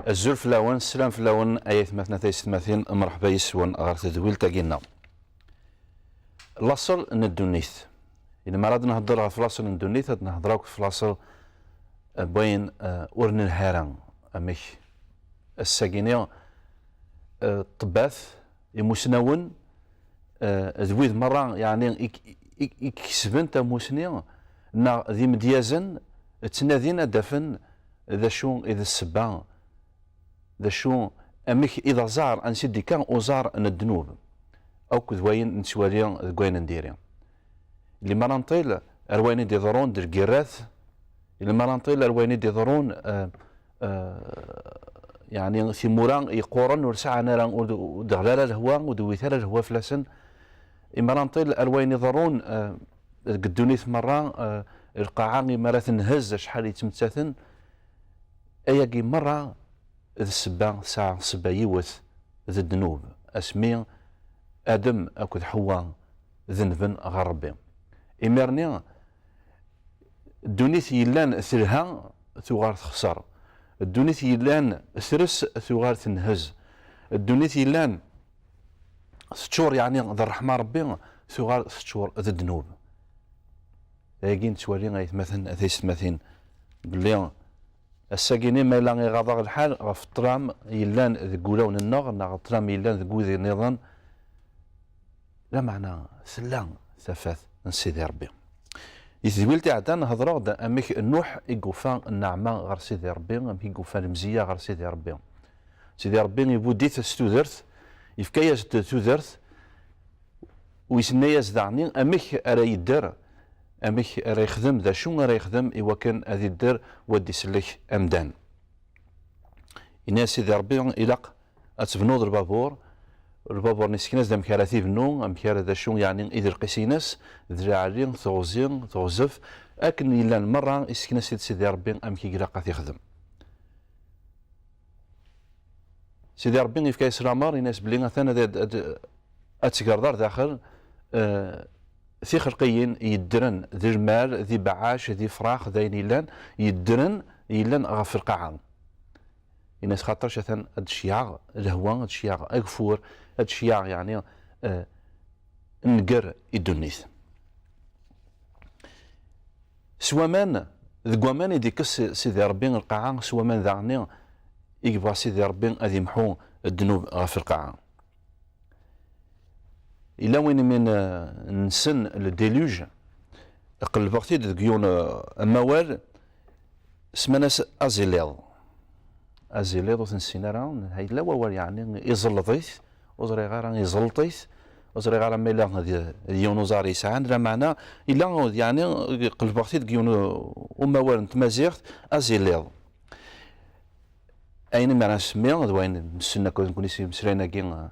الزول فلاون السلام فلاون ايات مثنا تيستماثين مرحبا يسون غير تدويل تاقينا لاصل ندونيث إلا ما راد نهضر في لاصل ندونيث هاد نهضراوك في لاصل بوين ورن الهرم اميك الساكينيا طباث يموسناون ذويذ مرة يعني يكسبن تا موسنيا نا ذي مديازن تنادينا دفن ذا شو إذا السبان ذا شو أميك إذا زار أن سيدي كان أزار الذنوب أو كذوين نسواليا ذكوين نديريا اللي ما نطيل أرويني دي ضرون در جيراث اللي ما نطيل أرويني دي ضرون يعني في موران يقورن ورسعنا نران ودغلال الهواء ودويثال الهواء فلاسن إما نطيل أرويني ضرون قدوني مرة القاعة مرة نهز شحال يتمتثن أياقي مرة ذا السبا ساعة سبا يوث ذا الذنوب أسمي آدم أكد حواء ذنبا غربي إمرني الدونيث يلان ثلها ثوغار تخسر الدونيث يلان ثرس ثوغار تنهز الدونيث يلان ستشور يعني ذا الرحمة ربي ثوغار ستشور ذا الذنوب ياكين توالي غيتمثل ثيستمثين بلي الساكيني ما إلا غاضغ الحال غف الطرام يلان ذكولاون النغ نا الطرام يلان ذكوذي النظام لا معنى سلان ثفاث نسيدي ربي يثبيلتي عدا نهضروا اميك نوح يقوفا النعمة غير سيدي ربي اميك يقوفا المزية غير سيدي ربي سيدي ربي يبودي تستودرت يفكايا تودرت ويسنايا زدعني اميك ارا يدار اميك راه يخدم ذا شو راه يخدم ايوا كان هذه الدار ودي سلك امدان الناس سيدي ربي الى اتبنوض البابور نسكناس دام كارثي بنو ام كار ذا شو يعني اذا القسيناس ذراعين ثوزين ثوزف اكن الا المره يسكناس سيدي ربي ام كي قراقه يخدم سيدي ربي يفكا يسرامر الناس بلي ثانا اتكردار داخل ثي خلقيين يدرن ذي المال ذي بعاش ذي فراخ ذي نيلان يدرن يلان غف القاعة الناس خاطر شثن هاد الشياغ الهوا هاد الشياغ اغفور هاد الشياغ يعني نقر يدونيث سوامان ذكوامان يديكس سيدي ربي القاعة سوامان ذعني يقبا سيدي ربي غادي يمحو الذنوب غف القاعة إلا وين من نسن الديلوج قلبغتي ديون الموال سماناس أزيليض وتنسينا راه هاي لا ووال يعني يزلطيث وزري غير يزلطيث وزري غير ميلا ديون زار يسعان لا معنى إلا يعني قلبغتي ديون وموال نتمازيغت أزيليض أين ما نسمي وين مسنا كون مسرينا كي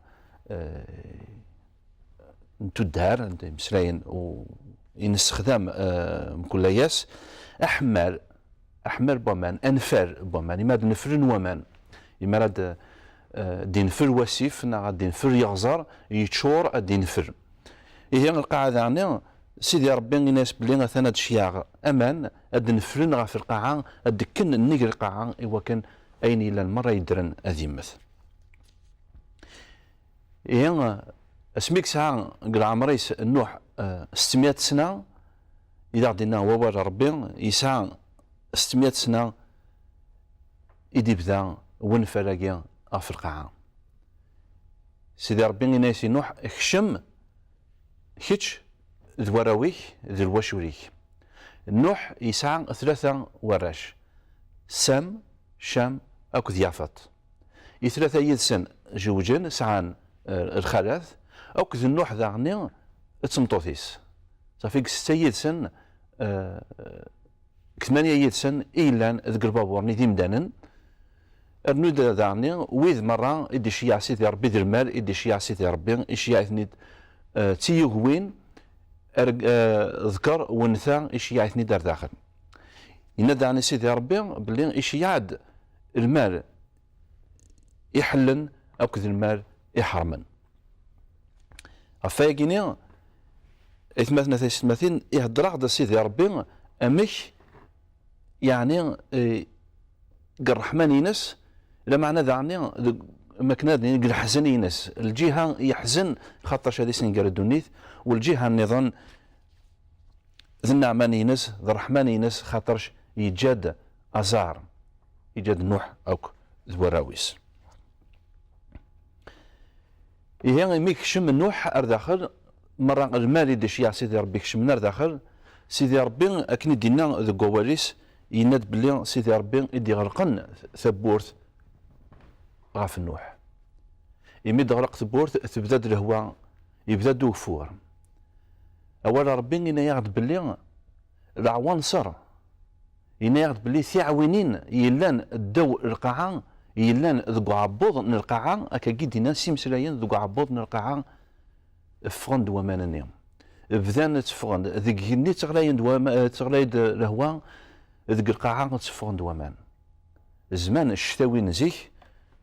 نتدهر مسراين وينستخدم مكلياس احمر بومان انفر بومان يماد نفر ومان يماد دي نفر وسيف نا دي نفر يغزر يتشور دي نفر هي القاعده يعني سيدي ربي الناس بلي ثنا شياغ امان اد نفرن في القاعه ادكن النقر القاعه ايوا كان اين الى المره يدرن اذيمث هي اسميك ساعة قل عمريس النوح 600 سنة إذا عدينا ووال ربي يسعى 600 سنة إدي بدا ون فلاقيا في القاعة سيدي ربي ناسي نوح خشم خش ذوراويك ذو الوشوريك نوح يسعى 3 وراش سام شام أكو ذيافط ثلاثة يدسن جوجن سعان الخلاث أو كذ النوح ذاعني تمطوثيس صافي 6 يدسن 8 يدسن إيلان ذك البابور نيدي مدانن النود ذاعني ويذ مرة إدي شيع سيدي ربي ذي المال إدي شيع سيدي ربي إشياع ثنيد تيوهوين ذكر ونثا إشياع ثنيد دار داخل ينادى عن سيدي ربي بلي إشياعد المال يحلن أو كذ المال يحرمن أفايقيني إثمثنا ثيستمثين يهدر عقد سيدي ربي أمك يعني الرحمن ينس لا معنى ذعني ما كنا الحزن ينس الجهه يحزن خاطر هذه سنقال الدنيث، والجهه النظام ذي النعمان ينس ذي الرحمن ينس خاطرش يجاد ازار يجاد نوح اوك زوراويس. هي ميكشم نوح ارداخل مره المال يدش يا سيدي ربي كشمنا ارداخل سيدي ربي اكن دينا ذو كواليس يناد بلي سيدي ربي يدي غرقن ثبورت غاف نوح يمد غرق ثبورت تبدا الهواء يبدا دوفور. أول ربي إنا ياخد بلي العنصر إنا ياخد بلي ثعوينين يلان الدو القاعة يلان ذو عبوض من القاعة أكا كيدينا سيمسلايين ذو عبوض من القاعة فغند ومانني بدان تفغند ذيك هني تغلايد الهواء ذيك القاعة تفغند ومان. زمان الشتاوي نزيك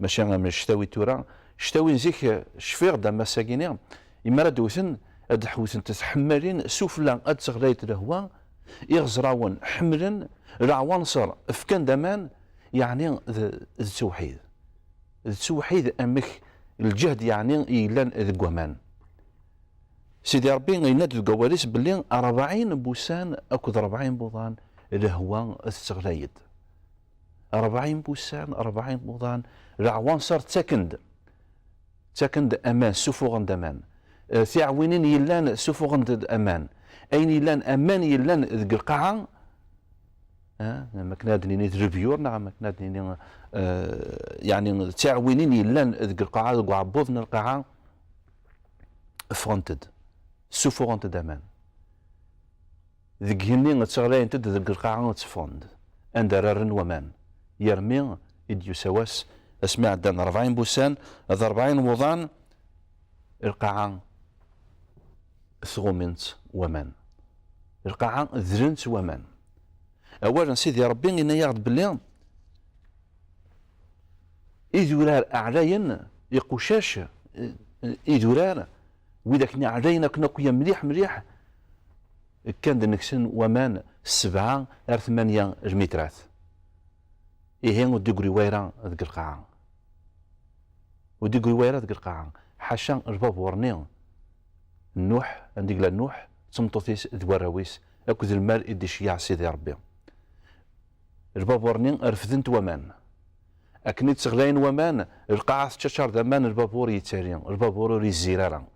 ماشي من الشتاوي تورا الشتاوي نزيك شفيغ دا مساكيني إما راه دوثن هاد حوثن تتحملين سفلا اد تغلايد الهواء يغزراون حملا العنصر فكان دمان يعني التوحيد التوحيد امك الجهد يعني يلان ذكومان. سيدي ربي يناد الكواليس باللي 40 بوسان اكو 40 بوضان الهواء تغلايد 40 بوسان 40 بوضان العنصر تاكند امان سفوغ دمان ثعوينين يلان سفوغن امان اين يلان امان يلان ذك القاعه ما كنا دنيني ريفيور ما كنا دنيني يعني ثعوينين يلان ذك القاعه ذك عبوضنا القاعه فغنتد سفوغنتد امان ذك هني تغلاين تد ذك القاعه تفغند اندرارن ومان يرمي يديو سواس اسمع دان 40 بوسان هذا 40 وضان القاعه ثغومنت ومان القاعة ذرنت ومان. أولا سيدي ربي إنا ياخد بلي إذورار أعلاين يقوشاش إذورار وإذا كنا علينا كنا كويا مليح كان دنكسن ومان 7 إلى 8 مترات إيهين وديكري ويرا ذيك القاعة وديكري ويرا ذيك القاعة حاشا الباب ورني نوح عندك نوح تمطوثيس ذواراويس اكو المال يدي شياع سيدي ربي الباب ورني رفدنت ومان اكني تغلاين ومان القاعة تشاشر دمان البابور يتساري البابور يزيرارا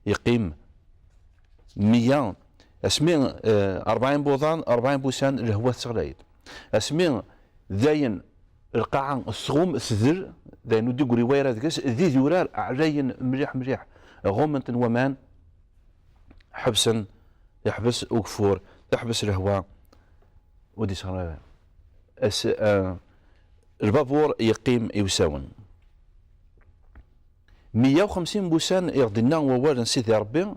يقيم 100 اسمي 40 بوضان 40 بوسان الهواء تغلايد اسمي ذاين القاعة الثغوم سذر داينو ديكوري ويرا ذكس ذي ذورار علين مليح غومنت ومان حبسا يحبس وكفور يحبس الهواء ودي صار البابور يقيم يساون 150 بوسان يغدينا ووالد سيدي ربي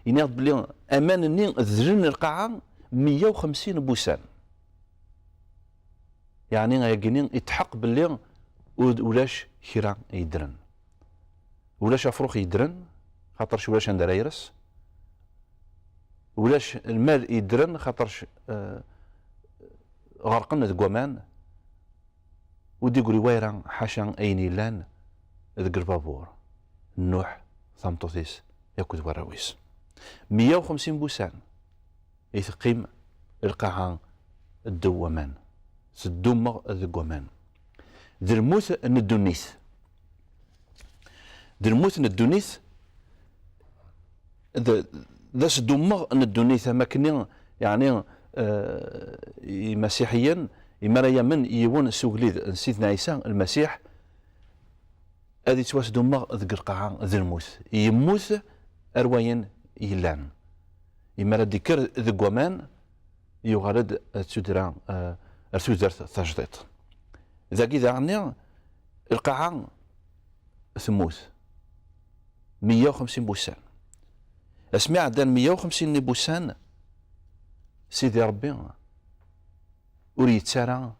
يناض بلي امانني ذرن القاعة 150 بوسان يعني يقينين يتحق باللي ولاش كرا يدرن ولاش افروخ يدرن خاطرش ولاش عندها يرس ولاش المال يدرن خاطرش غرقنا ذكوامان ودي يقولي ويرا حاشا ايني لان ذك البابور نوح ثمطوثيس ياكل وراويس 150 بوسان يثقيم القاعة الدومان سدومة ذكوامان ذي الموت ندونيث ذي الموت ندونيث ذا سدومة ندونيث ماكنين يعني مسيحيا إما يمن يون سوغليد سيدنا عيسى المسيح هذه تواس دوما ذك القاعة ذي الموت يموت أرواين يلان إما ذكر ذك ومان يغرد تسودرا تسودر تجديد ذاك إذا عني القاعة ثموت 150 بوسان اسمع عندنا 150 بوسان سيدي ربي وريت سارة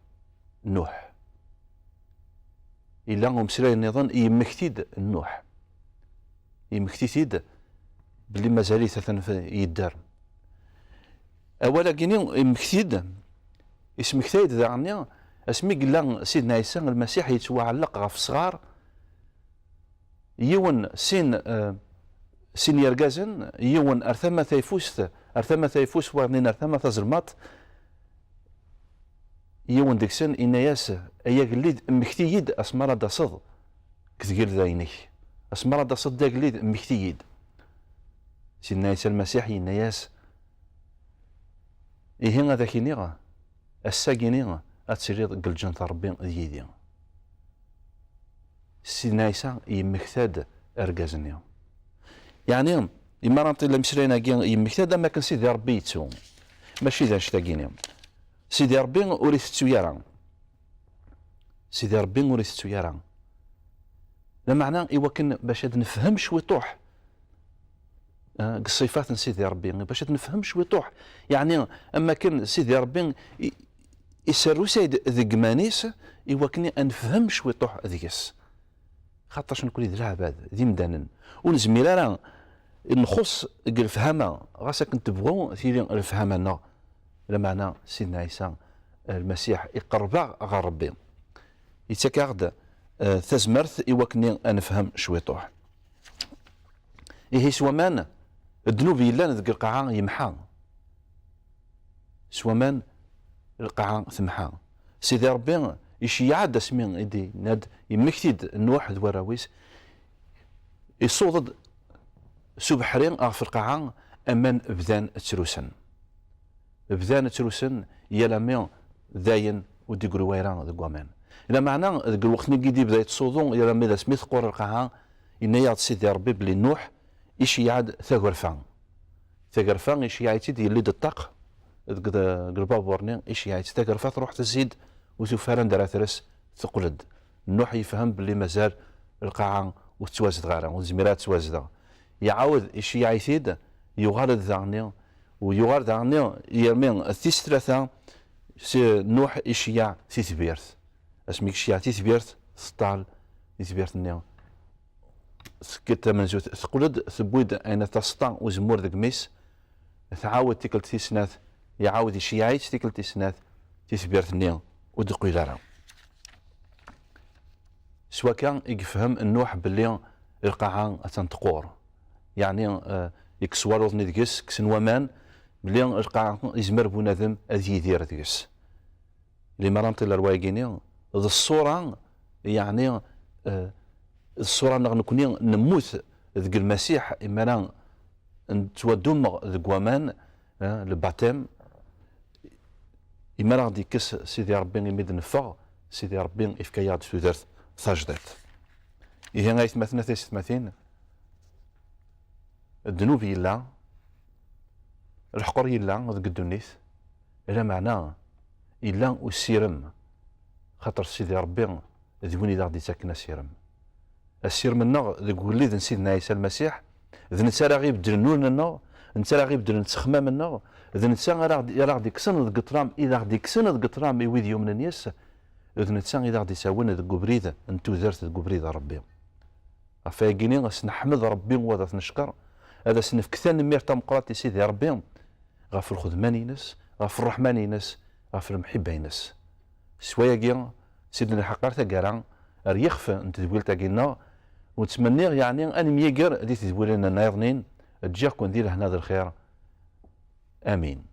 نوح إلا مسلاي النظام يمكتيد النوح يمكتيد بلي مازال يدار أولا كيني يمكتيد اسمكتيد ذا عني اسمي قال سيدنا عيسى المسيح يتوعلق غف الصغار يون سين يرقازن يون ارثما ثيفوس وغنين ارثما تزلمات يون ديكسن إناياس أيا قليد مكتيد أسمارا دا صد كتقير ذاينك أسمارا دا صد دا قليد مكتيد سيدنا عيسى المسيح إناياس إيهن هذا كينيغا الساقينيغا أتسريد قلجان ربي ديدي سيدنا عيسى يمكتاد أرقازني يعني إما رانطي لمسرينا يمكتاد أما كان سيدي ربي يتسوم ماشي ذا شتاقيني سيدي ربي وريث تسويرا سيدي ربي وريث تسويرا لا معنى إوا كان باش نفهم شوي طوح الصفات سيدي ربي باش نفهم شوي طوح يعني اما كان سيدي ربي يسرو سيد ذيك مانيس إوا كني نفهم شوي طوح ذيكس خاطرش نقول ذي العباد ذي مدانن ونزميل راه نخص الفهامه غاسك نتبغوا ثيري الفهامه لمعنى سيدنا عيسى المسيح يقرب غير ربي يتكاغد تزمرت إوا كني نفهم شوي طوح إيه سوامان الذنوب يلا ذك القاعة يمحى سوامان القاعة تمحى سيدي ربي يشيعد اسمين يدي ناد يمكتيد نوح ذوراويس يصوض سبحرين في القاعة أمان بدان تروسن يلا مين ذاين ودي قرويران ذو قوامان إلا معنى ذك الوقت نجي بدا يتصوضون يلا مين سميث قور القاعة إن سيدي ربي بلي نوح يشيعد ثقرفان يشيعيتي يلي الطاق قربا بورني يشيعيتي ثقرفا تروح تزيد وتفارن درا ثرس تقلد نوح يفهم بلي مازال القاعة وتوازد غارة وزميرات توازد يعاود يشيعيتي يغارد ذاني ويغارد ذاني يرمين الثيس ثلاثة نوح يشيع تيثبيرت اسميك شيع تيثبيرت سطال تيثبيرت النيو كتا منزوت تقلد ثبويد أين تسطع وزمور ذك ميس تعاود تيكل تيسناث يعاود يشيعيت تيكل تيسناث تيثبيرت النيو ودقوي لارا سوا كان يفهم النوح باللي القاعة تنتقور يعني يكسوار وضني دقس كسن ومان بلي القاعة يزمر بنادم أذي يدير دقس اللي مرانطي الروايقيني ذا الصورة يعني الصورة نكوني نموت ذك المسيح إما نتودم ذك ومان الباتيم إما غادي يكس سيدي ربي يمد نفغ سيدي ربي إفكايات تودرت ثاجدات إيه غايت مثلا ثلاثين الذنوب يلا الحقر يلا ذك الدنيث إلا معناه إلا والسيرم خاطر سيدي ربي ذوين إذا غادي ساكنة سيرم السير منا ذك وليد سيدنا عيسى المسيح ذ نتا راه غيبدل النور منا نتا راه غيبدل التخمه منا ذ نتا راه غادي يكسن ذك الطرام اذا غادي يكسن ذك الطرام يويد يوم الناس ذ نتا اذا غادي يساون ذك بريد انتو درت ذك بريد ربي فايقيني سنحمد ربي وهذا نشكر هذا سنف كثان مير تمقرات سيدي ربي غاف الخدمان ينس غاف الرحمن ينس غاف المحبه ينس سوايا كيا سيدنا الحقار تاكارا ريخف انت تقول تاكينا ونتمنى يعني أن ميقر اللي تدور لنا نايضنين تجيكم دير هنا الخير آمين.